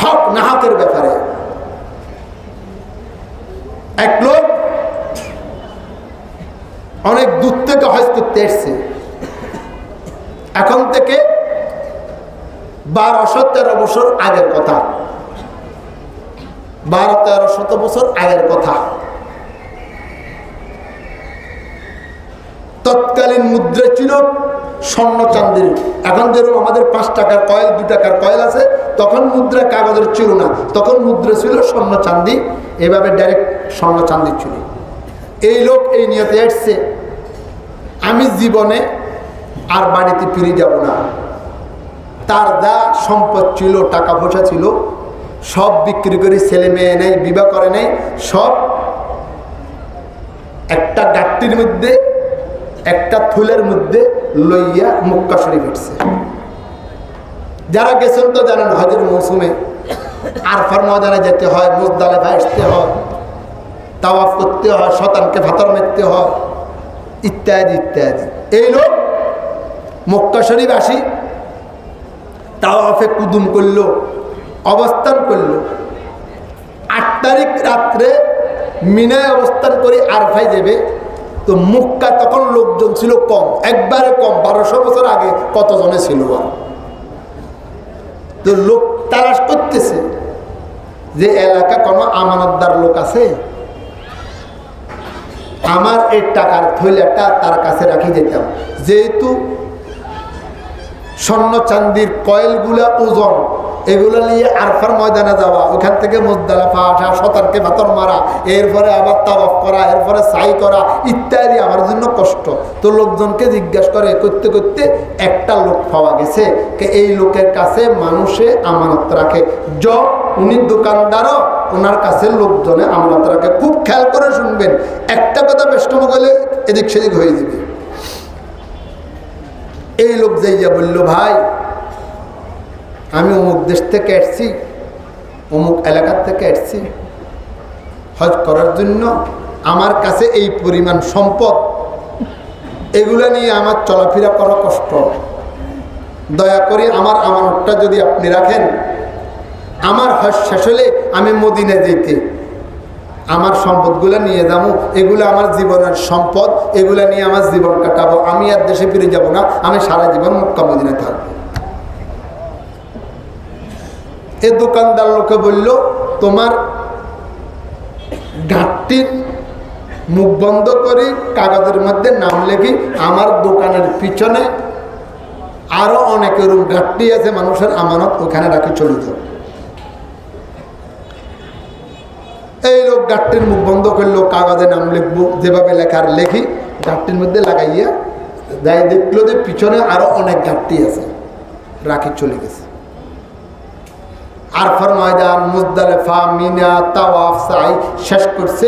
হক না হকের ব্যাপারে। এক লোক অনেক দূর থেকে হজ করতে এসছে, এখন থেকে 1200-1300 বছর আগের কথা, 1200-1300 বছর আগের কথা। তৎকালীন মুদ্রা ছিল স্বর্ণ চান্দির। এখন যেরকম আমাদের 5 টাকার কয়েল, 2 টাকার কয়েল আছে, তখন মুদ্রা কাগজের ছিল না, তখন মুদ্রা ছিল স্বর্ণ চান্দি, এভাবে ডাইরেক্ট স্বর্ণ চান্দি ছিল। এই লোক এই নিয়তে এসছে, আমি জীবনে আর বাড়িতে ফিরে যাব না। তার যা সম্পদ ছিল, টাকা পয়সা ছিল, সব বিক্রি করে, ছেলে মেয়ে নেই, বিবাহ করে নেই, সব একটা গাট্টির মধ্যে, একটা থুলের মধ্যে লইয়া মক্কা শরীফ উঠছে। যারা গেছেন তো জানেন, হজের মৌসুমে আরফার ময়দানে যেতে হয়, মুজদালিফা আসতে হয়, তাওয়াফ করতে হয়, শয়তানকে ফাতর মারতে হয়, ইত্যাদি ইত্যাদি। এই লোক মক্কা শরীফ আসি, তাওয়াফে কুদুম করলো, অবস্থান করলো। 8 তারিখ রাত্রে মিনায় অবস্থান করে আরফায় যাবে। তো মক্কা তখন লোকজন ছিল কম, একবারে কম। 1200 বছর আগে কতজনে ছিল? তো লোক তালাশ করতেছে যে এলাকা কোনো আমানতদার লোক আছে, আমার এই টাকার থৈলাটা তার কাছে রাখি যেতাম। যেহেতু স্বর্ণ চান্দির কয়েলগুলা ওজন, এগুলো নিয়ে আরফার ময়দানে যাওয়া, ওখান থেকে মুজদালিফা আসা, শয়তানকে ফাতর মারা, এরপরে আবার তাওয়াফ করা, এরপরে সাই করা ইত্যাদি আমার জন্য কষ্ট। তো লোকজনকে জিজ্ঞাসা করে করতে করতে একটা লোক পাওয়া গেছে, এই লোকের কাছে মানুষে আমানত রাখে। উনি দোকানদারও, ওনার কাছে লোকজনে আমানত রাখে। খুব খেয়াল করে শুনবেন, একটা কথা বেষ্টম গেলে এদিক সেদিক হয়ে যাবে। এই লোক যাইয়া বলল, ভাই আমি অমুক দেশ থেকে এসছি, অমুক এলাকার থেকে এসছি হজ করার জন্য, আমার কাছে এই পরিমাণ সম্পদ, এগুলা নিয়ে আমার চলাফেরা করা কষ্ট, দয়া করে আমার আমানতটা যদি আপনি রাখেন, আমার হজ শেষ হলে আমি মদিনা যেতে আমার সম্পদগুলো নিয়ে যাবো, এগুলো আমার জীবনের সম্পদ, এগুলো নিয়ে আমার জীবন কাটাবো, আমি আর দেশে ফিরে যাব না, আমি সারা জীবন মক্কা মদিনায় থাকবো। এ দোকানদার লোকে বলল, তোমার ঘাটতির মুখ বন্ধ করে কাগজের মধ্যে নাম লেখি, আমার দোকানের পিছনে আরো অনেকের ঘাটতি আছে, মানুষের আমানত, ওখানে রাখি চলে যাও। এই লোক ঘাটতির মুখ বন্ধ করলো, কাগজে নাম লিখবো, যেভাবে লেখার লেখি, ঘাটতির মধ্যে লাগাইয়া যাই দেখলো যে পিছনে আরো অনেক ঘাটতি আছে, রাখি চলে গেছে। আরফার ময়দান, মুজদালিফা, মিনা, তাওয়াফ, সাই শেষ করছে,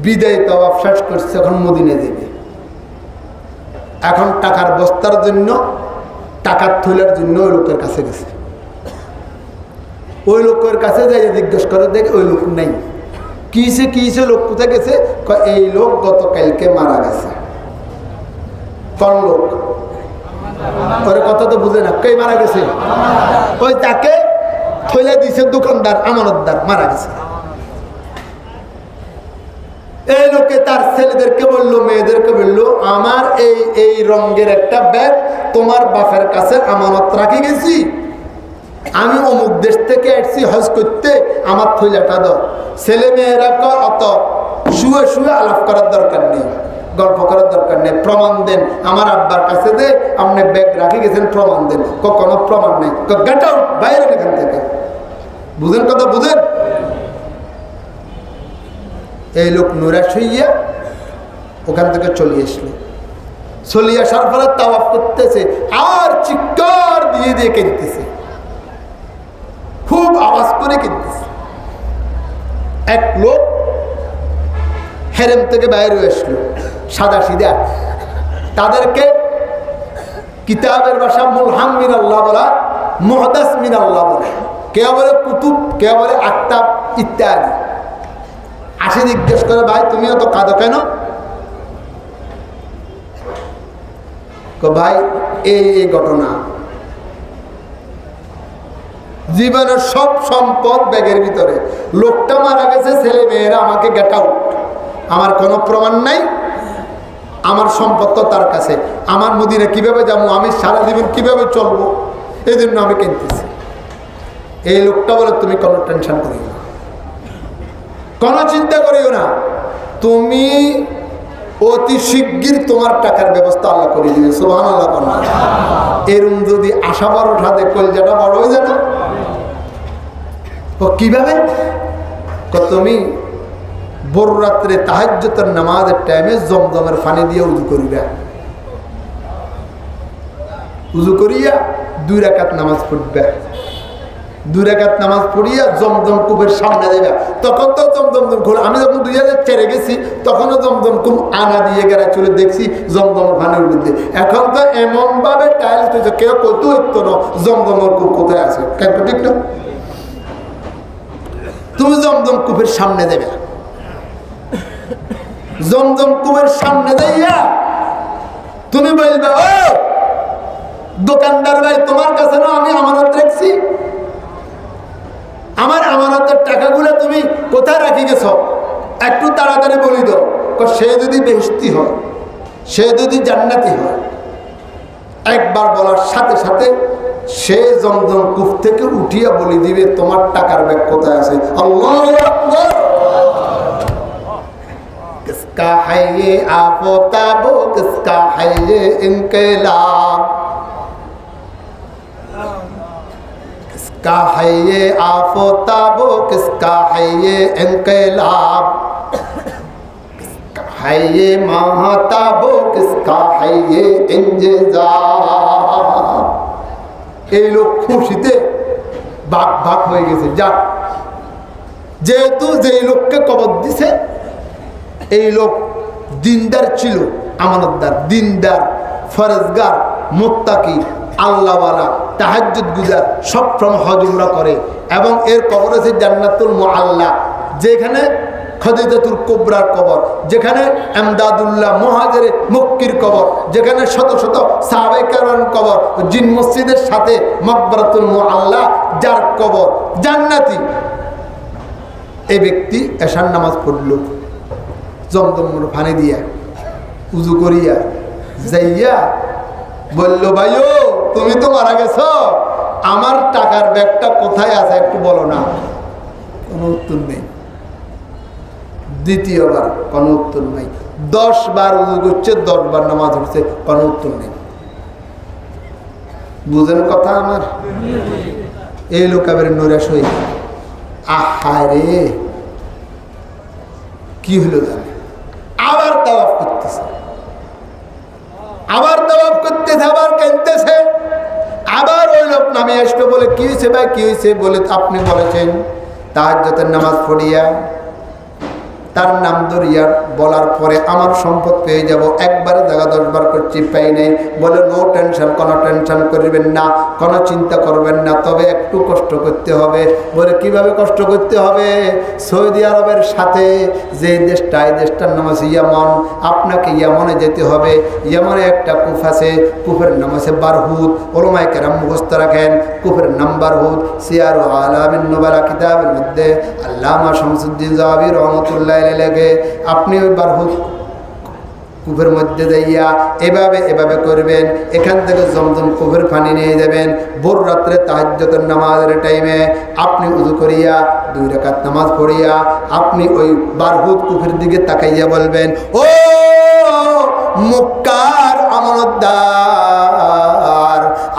বিদায় তাওয়াফ শেষ করছে, এখন মদিনা যাবে। এখন টাকার বস্তার জন্য, টাকার থইলার জন্য ওই লোকের কাছে গেছে। ওই লোকের কাছে যাই জিজ্ঞেস করে, দেখে ওই লোক নেই। কিসে লোক কোথায় গেছে? এই লোক গতকালকে মারা গেছে। কোন লোক? ওর কথা তো বুঝে না, কে মারা গেছে? ওই তাকে থইলা দিছে দোকানদার, আমানতদার, মারা গেছে। এই লোকে তার ছেলেদেরকে বললো, মেয়েদেরকে বললো, আমার এই রঙের একটা ব্যাগ তোমার বাপের কাছে আমানত রাখি গেছি, আমি অমুক দেশ থেকে আসছি হজ করতে, আমার থইলাটা দাও। ছেলে মেয়েরা অত শুয়ে শুয়ে আলাপ করার দরকার নেই, গল্প করার দরকার নেই, প্রমাণ দেন, আমার আব্বার কাছে দে, আপনি ব্যাগ রাখি গেছেন, প্রমাণ দেন। কোনো প্রমাণ নেই, গেট আউট, বাইরে এখান থেকে। বুঝেন কথা? বুঝেন? এই লোক নুরাশ হইয়া ওখান থেকে চলে আসলো। চলে আসার ফলে তাওয়াফ করতেছে, আর চিৎকার দিয়ে দিয়ে কেঁদতেছে, খুব আওয়াজ করে কেঁদতেছে। এক লোক হেরেম থেকে বাইরে আসলো, সাদা সিধা, তাদেরকে কিতাবের ভাষা মুলহাম মিন আল্লাহ বলা, মুহদাস মিন আল্লাহ বলে, কে বলে কুতুব, কে বলে আক্তাব ইত্যাদি। আসে জিজ্ঞেস করে, ভাই তুমি অত কাঁদো কেন? ভাই এই ঘটনা। জীবনের সব সম্পদ ব্যাগের ভিতরে। লোকটা মারা গেছে, ছেলে মেয়েরা আমাকে গেট আউট, আমার কোনো প্রমাণ নাই, আমার সম্পদ তো তার কাছে, আমার মদিনা কিভাবে যাবো, আমি সারা জীবন কিভাবে চলবো, এই জন্য আমি কিনতেছি। এই লোকটা বলে তুমি কোনো টেনশন করিও না, কোনো চিন্তা করিও না, তুমি অতি শিগগির তোমার টাকার ব্যবস্থা আল্লাহ করে দিবে। সুবহানাল্লাহ। এরম যদি আশা বড় ঠাতে কলজাটা বড় হয়ে যায় না। তো কিভাবে? তুমি বড় রাত্রে তাহাজ্জুদের নামাজের টাইমে জমজমের পানি দিয়ে উযু করিবা, উযু করিয়া 2 রাকাত নামাজ পড়বা, 2 রাকাত নামাজ পড়িয়া জমজম কূপের সামনে যাবে। তখন তো জমজম খোলা, আমি যখন 2004 গেছি তখনও জমজম কূপ আনা দিয়ে গেরা চলে দেখছি জমজম পানির মধ্যে। এখন তো এমন ভাবে টাইলস হয়েছে, কেউ কত হইতো না জমজমের কূপ কোথায় আছে, কেন ঠিক না? তুমি জমজম কূপের সামনে দেবে, জমজম কূপের সামনে যাইয়া তুমি বলবে, ও দোকানদার ভাই, তোমার কাছে না আমি আমানত রাখছি, আমার আমানতের টাকাগুলো তুমি কোথায় রাখি গেছো, একটু তাড়াতাড়ি বলি দাও। সে যদি বেহেশতি হয়, সে যদি জান্নাতি হয়, একবার বলার সাথে সাথে সে জমজম কূপ থেকে উঠিয়া বলে দিবে তোমার টাকার ব্যাগ কোথায় আছে। আল্লাহু আকবার। কিসকা হ্যায় ইয়ে আফতাব, কিসকা হ্যায় ইয়ে ইনকিলাব, किसका है ये आफताब, किसका है ये इनकलाब, किसका है ये महताब, किसका है ये इंतजाब। এই লোক খুশিতে ভাগ ভাগ হয়ে গেছে। যাক, যেহেতু যে লোককে কবর দিছে এই লোক দিনদার ছিল, আমানতদার, দিনদার, ফরজগার, মুত্তাকি, আল্লাহওয়ালা, তাহাজ্জুদ গুজার, সব হজ উমরা করে, এবং এর কবর আছে জান্নাতুল মুআল্লা, যেখানে খাদিজাতুল কুবরার কবর, যেখানে আমদাদুল্লাহ মুহাজিরে মক্কির কবর, যেখানে শত শত সাহাবায়ে কেরামের কবর, জিন মসজিদের সাথে মাকবারাতুল মুআল্লা, যার কবর জান্নাতি। এই ব্যক্তি এশার নামাজ পড়ল জমজমের পানি দিয়া উযু করিয়া যাইয়া বলল, ভাইও তুমি তো মারা গেছো, আমার টাকার ব্যাগটা কোথায় আছে একটু বলো না। কোনো উত্তর নেই। দ্বিতীয়বার কোনো উত্তর নেই। 10 বার উযু করছে, 10 বার নামাজ পড়ছে, কোনো উত্তর নেই। বুঝেন কথা আমার? এই লোক আবার নৈরাশ হয়ে, আহারে কি হলো জানে, আবার তাওয়াফ করতেছে, আবার তাওয়াফ করতেছে, আবার কাঁদতেছে। আবার ওই লোক নামে আসলো, বলে কি হয়েছে ভাই, কি হয়েছে? বলে আপনি বলেছেন তাহাজ্জুদের নামাজ পড়িয়া তার নাম ধরিয়া বলার পরে আমার সম্পদ পেয়ে যাব। একবারে জায়গা 10 বার করছি, পাই নাই। বলে নো টেনশন, কোনো টেনশন করবেন না, কোনো চিন্তা করবেন না, তবে একটু কষ্ট করতে হবে। বলে কিভাবে কষ্ট করতে হবে? সৌদি আরবের সাথে যে দেশটা, এই দেশটার নাম আছে ইয়ামন, আপনাকে ইয়ামনে যেতে হবে। ইয়ামনে একটা কূপ আছে, কূপের নাম আছে বারহুদ। ওলামায়ে কেরাম মুখস্থ রাখেন, কূপের নাম বারহুদ। সিয়ারু আলামিন নুবালা কিতাবের মধ্যে আল্লামা শামসুদ্দিন যাহাবী রহমাতুল্লাহ লেগে আপনি ওই বারহুদ কূপের মধ্যে যাইয়া এভাবে এভাবে করবেন। এখান থেকে জমজম কূপের পানি নিয়ে যাবেন। ভোর রাত্রে তাহাজ্জুদের নামাজের টাইমে আপনি উযু করিয়া 2 রাকাত নামাজ পড়িয়া আপনি ওই বারহুদ কূপের দিকে তাকাইয়া বলবেন, ও মক্কার আমানতদার,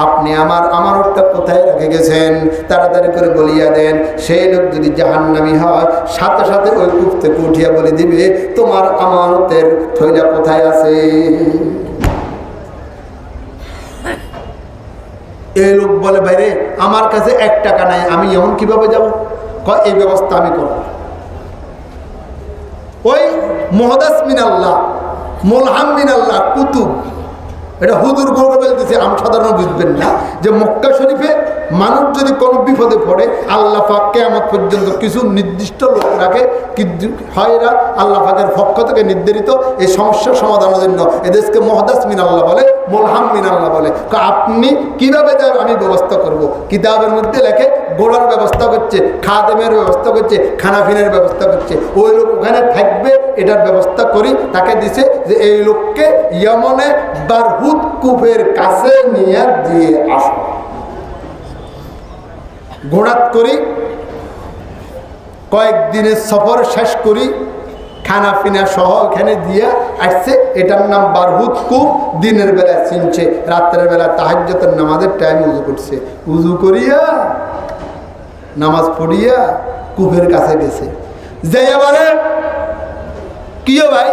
আপনি আমার আমানতটা কোথায় রেখে গেছেন? তাড়াতাড়ি করে বলিয়া দেন। সেই লোক যদি জাহান্নামী হয়, সাথে সাথে ওই কূপ থেকে উঠিয়া বলে দিবে তোমার আমানতের থৈলা কোথায় আছে। এই লোক বলে, ভাইরে আমার কাছে 1 টাকা নাই, আমি এমন কিভাবে যাব? এই ব্যবস্থা আমি করব। ওই মুহাদ্দিস মিনাল্লাহ, মুলহাম মিনাল্লাহ, কুতুব, এটা হুজুর গৌরব বলতেছে, আমি সাধারণ বুঝবেন না যে মক্কা শরীফে মানুষ যদি কোনো বিপদে পড়ে আল্লাহ পাক কিয়ামত পর্যন্ত কিছু নির্দিষ্ট লোক রাখে, কি হয় এরা আল্লাহ পাকের পক্ষ থেকে নির্ধারিত এই সমস্যার সমাধানের জন্য। এদেশকে মুহদাস মিনাল্লাহ বলে, মুলহাম মিনাল্লাহ বলে। আপনি কিভাবে যাবেন আমি ব্যবস্থা করব। কিতাবের মধ্যে লেখে গোড়ার ব্যবস্থা করছে, খাদেমের ব্যবস্থা করছে, খানাফিনের ব্যবস্থা করছে। ওই লোক ওখানে থাকবে, এটার ব্যবস্থা করি। তাকে দিছে যে এই লোককে ইয়েমনে বারহুদ কূপের কাছে নিয়ে দিয়ে আসো। ঘোড়াত করি, কয়েকদিনের সফর শেষ করি, খানা পিনা সহ এখানে দিয়ে আসছে। এটার নাম বারহুদ কূপ। দিনের বেলা চিনছে, রাত্রের বেলা তাহাজ্জুদের নামাজের টাইম উজু করছে। উজু করিয়া নামাজ পড়িয়া কূপের কাছে গেছে। যাই বলে কি ভাই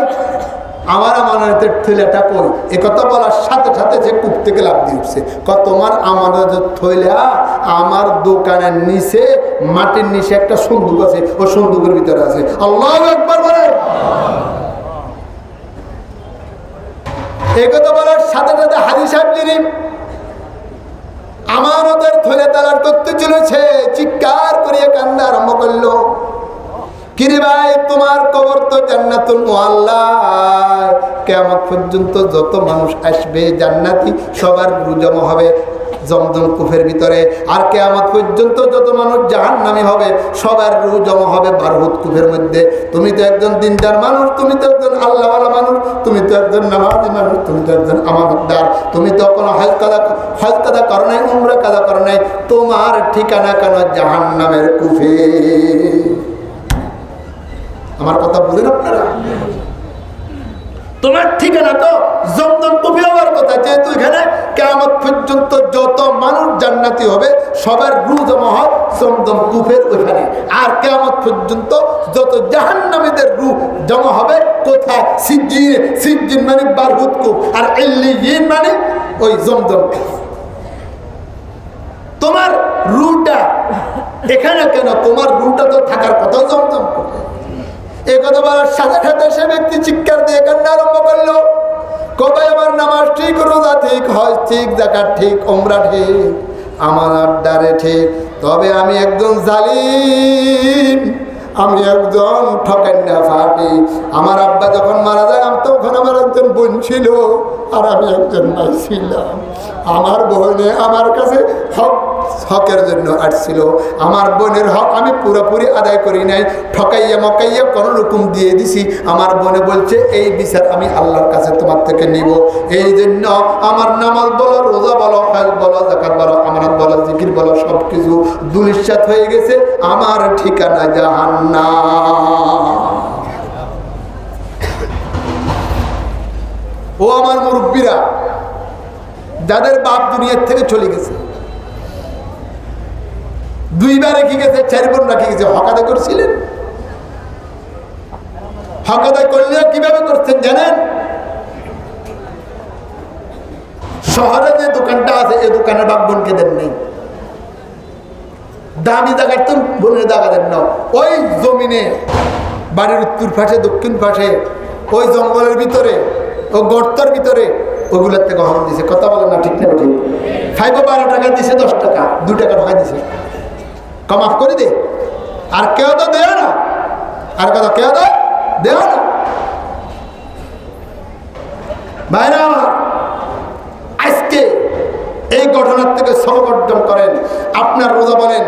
আমার আমানতের থৈলাটা কই। এ কথা বলার সাথে সাথে যে কূপ থেকে লাফ দিয়ে উঠছে। তোমার আমানতের থৈলা আমার দোকানের নিচে, মাটির নিচে একটা সন্দুক আছে, ও সন্দুকের ভিতরে আছে। আল্লাহু আকবার বলে। এই কথা বলার সাথে সাথে হাজী সাহেব যিনি আমানতের থৈলা তালাশ করতে চলেছে, চিৎকার করিয়া কান্না আরম্ভ করলো। কিরে ভাই, তোমার কবর তো জান্নাতুল মুআল্লা। কিয়ামত পর্যন্ত যত মানুষ আসবে জান্নাতি সবার রূহ জমা হবে জমজম কূপের ভিতরে। আর কিয়ামত পর্যন্ত যত মানুষ জাহান্নামী হবে সবার রূহ জমা হবে বারহুদ কূপের মধ্যে। তুমি তো একজন দিনদার মানুষ, তুমি তো একজন আল্লাহওয়ালা মানুষ, তুমি তো একজন নামাজি মানুষ, তুমি তো একজন আমানতদার, তুমি তো কোনো হজ কাদা করো নাই, উমরা কাদা করো নাই। তোমার ঠিকানা কেন জাহান্নামের কূপে? আমার কথা বুঝেন আপনারা? তোমার ঠিকানা তো জমজম কূপে হওয়ার কথা। যেহেতু এখানে কিয়ামত পর্যন্ত যত মানুষ জান্নাতি হবে সবার রূহ জমা হয় জমজম কূপের ওইখানে। আর কিয়ামত পর্যন্ত যত জাহান্নামীদের রূহ জমা হবে কোথায়? সিজ্জিন মানে বারহুদ কূপ, আর ইল্লিয়িন মানে ওই জমজম কূপ। তোমার রূহটা এখানে কেন? তোমার রূহটা তো থাকার কথা জমজম কূপে। এই কথা বলার সাথে সাথে সে ব্যক্তি চিৎকার দিয়ে কান্না আরম্ভ করলো। কবে আমার নামাজ ঠিক, রোজা ঠিক, হজ ঠিক, যাকাত ঠিক, উমরা ঠিক, আমার আড্ডারে ঠিক, তবে আমি একজন জালিম, আমি একজন ঠকান্না ফাটি। আমার আব্বা যখন মারা যায় তখন আমার একজন বোন ছিল আর আমি একজন ভাই ছিলাম। আমার বোনে আমার কাছে হকের জন্য আসছিল। আমার বোনের হক আমি পুরোপুরি আদায় করি নাই, ঠকাইয়া মকাইয়া কোনো রকম দিয়ে দিছি। আমার বোনে বলছে এই বিচার আমি আল্লাহর কাছে তোমার থেকে নিব। এই জন্য আমার নামাজ বলো, রোজা বলো, হজ বলো, যাকাত বলো, আমানত বলো, জিকির বলো, সব কিছু দুলিশাত হয়ে গেছে। আমার ঠিকানা জাহান্নাম। ও আমার মুরব্বীরা, যাদের বাপ দুনিয়ার থেকে চলে গেছে, দুইবার রেখে গেছে, 4 বোন রেখে গেছে, হক আদায় করছিলেন? হক আদায় করলেও কিভাবে করছেন জানেন? শহরে যে দোকানটা আছে এই দোকানের বাপ বোনকে দেন নেই। দামি জায়গার তো বোনের জায়গা দেন না। ওই জমিনে বাড়ির উত্তর পাশে, দক্ষিণ পাশে, ওই জঙ্গলের ভিতরে, ও গর্তের ভিতরে ওগুলোর থেকে হক দিছে। কথা বলে না? ঠিক না? ঠিক। 12 টাকা দিছে, 10 টাকা, 2 টাকা ঢাকা দিছে, কমাফ করে দে। আর কেউ তো দেয় না। আর কথা কেউ তো দেয় না। ভাইরা আমার, আজকে এই ঘটনার থেকে সবক অর্জন করেন। আপনার রোজা বলেন,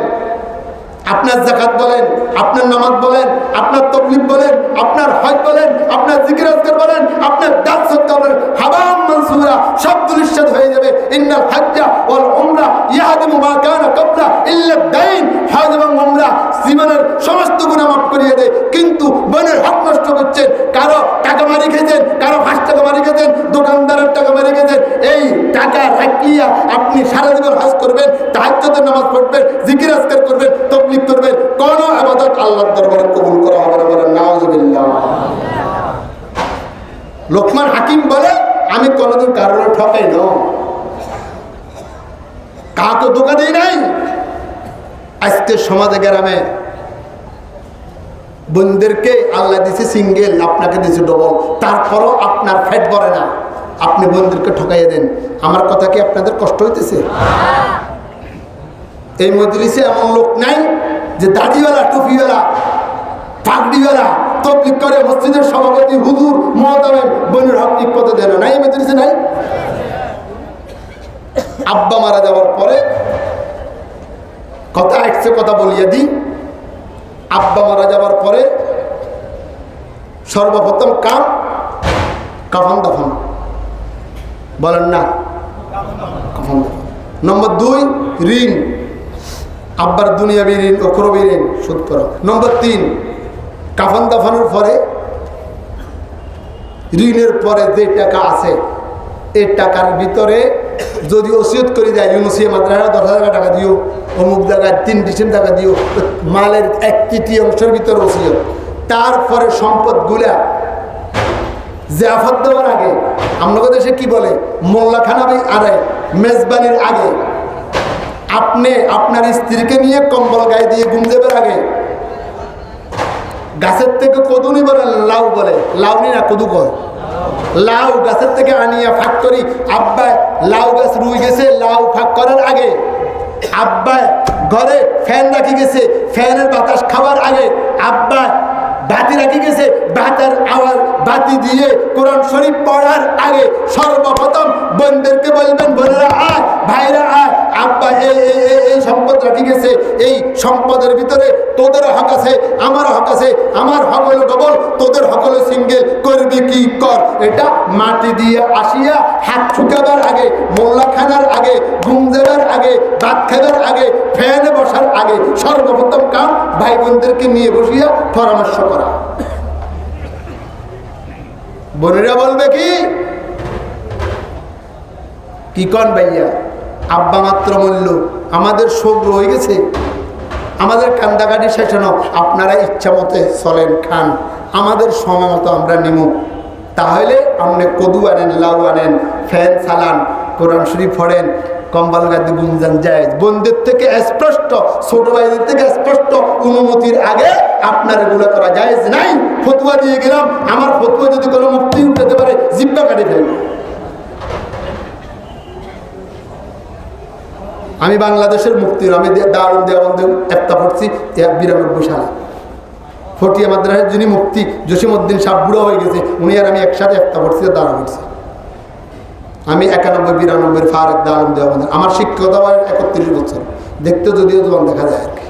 আপনার যাকাত বলেন, আপনার নামাজ বলেন, আপনার তাবলীগ বলেন, আপনার হজ বলেন, আপনার জিকির আজকার বলেন, আপনার দান সদকা বলেন, হাবাম মানসুরা সব দুলিশাত হয়ে যাবে। ইন্নাল হাজ্জা ওয়াল উমরা ইয়াহদিমু মা কানা ক্বাবলা ইল্লা দাইন। হজ এবং উমরা জীবনের সমস্ত গুনাহ মাফ করিয়ে দেয়। কিন্তু বোনের হক নষ্ট করছেন, কারো টাকা মারি খেয়েছেন, কারো 5 টাকা মারি খেয়েছেন, দোকানদারের টাকা মারি খেয়েছেন। এই টাকা রাখিয়া আপনি সারা জীবন হজ করবেন, তাহাজ্জুদের নামাজ পড়বেন, জিকির আজকার করবেন, তাবলীগ করবেন, কোন ইবাদত আল্লাহর দরবারে কবুল করা হবে না। বলেন নাউজুবিল্লাহ। লোকমান হাকিম বলে, আমি কোনদিন কারোর ঠকাই না, কাউকে ধোঁকা দেই নাই। আজকে সমাজে গ্রামে বোনদেরকে আল্লাহ দিছে সিঙ্গেল, আপনাকে দিছে ডবল, তারপরও আপনার ফ্যাট ভরে না, আপনি বোনদেরকে ঠকাইয়া দেন। আমার কথা কি আপনাদের কষ্ট হইতেছে? এই মজলিসে এমন লোক নাই যে দাড়িওয়ালা, টুপিওয়ালা, পাগড়িওয়ালা, তবলিগ করে মসজিদের সভাপতি হুজুর মুহতামিম বনির হক ঠিক পথে দেয় না, নাই মেদরিসে নাই। আব্বা মারা যাওয়ার পরে কথা আসছে, কথা বলিয়ে দিই। আব্বা মারা যাওয়ার পরে সর্বপ্রথম কাফন দাফন, বলেন না, কাফন দাফন। নম্বর 2 ঋণ, আব্বার দুনিয়াবি ঋণ অক্রবি ঋণ শোধ করা। নম্বর 3 কাফন দাফনের পরে ঋণের পরে যে টাকা আছে এই টাকার ভিতরে যদি ওসিয়ত করে দেয়, ইউনুসিয়া মাদ্রাসা 10,000 টাকা দিও, অমুক জায়গায় 3 ডিসেম্বর টাকা দিও, মালের 1/3 ভিতরে ওসিয়ত। তারপরে সম্পদগুলা জিয়াফত দেওয়ার আগে, আমাদের দেশে কি বলে, মোল্লাখানা আরে মেজবানির আগে, আপনি আপনার স্ত্রীকে নিয়ে কম্বল গায়ে দিয়ে ঘুম যাবার আগে গাছের থেকে কদু নি বলে, লাউ বলে, লাউ নি না কদু কয়, লাউ গাছের থেকে আনিয়া ফাঁক করি। আব্বা লাউ গাছ রুই গেছে, লাউ ফাঁক করার আগে আব্বা ঘরে ফ্যান রাখি গেছে, ফ্যানের বাতাস খাওয়ার আগে আব্বা বাতি রাখি গেছে, বাতার আওয়াজ বাতি দিয়ে কোরআন শরীফ পড়ার আগে সর্বপ্রথম বোনদেরকে বলবেন, বোনেরা আয়, ভাইরা আয়, আব্বা এই সম্পদ রাখি গেছে, এই সম্পদের ভিতরে তোদের হক আছে, আমার হক আছে, আমার হক হলো ডবল, তোদের হক হলো সিঙ্গেল, করবি কি কর। এটা মাটি দিয়ে আসিয়া হাত শুকাবার আগে, মোল্লা খানার আগে, ঘুম দেবার আগে, ভাত খাবার আগে, ফ্যানে বসার আগে সর্বপ্রথম কাম ভাই বোনদেরকে নিয়ে বসিয়া পরামর্শ করা। বোনেরা বলবে কি কন ভাইয়া, আব্বা মাত্র মূল্য, আমাদের শোক রয়ে গেছে, আমাদের কান্দাকাটি শেষানো, আপনারা ইচ্ছা মতে চলেন, খান, আমাদের সময় মতো আমরা নিমু। তাহলে আপনি কদু আনেন, লাউ আনেন, ফ্যান চালান, কোরআন শরীফ পড়েন, কম্বল গাদি গুঞ্জান যায়। বোনদের থেকে স্পষ্ট, ছোট ভাইদের থেকে স্পষ্ট অনুমতির আগে আপনার এগুলো করা যায় নাই। ফতুয়া দিয়ে গেলাম, আমার ফতুয়া যদি কোনো মুক্তি উঠাতে পারে জিব্বা কাটি ফেলবে। আমি বাংলাদেশের মুক্তি, আমি দারুণ দেওয়ান একটা পড়ছি 92 সালে, ফটিয়া মাদ্রাসার যিনি মুক্তি জসিমউদ্দিন সাহেব বুড়ো হয়ে গেছে, উনি আর আমি একসাথে একটা পড়ছি, দাঁড়া পড়ছি। আমি 91-92 ফারেক দারুণ দেওয়ান, আমার শিক্ষকতা 31 বছর, দেখতে যদিও জোয়ান দেখা যায় আর কি।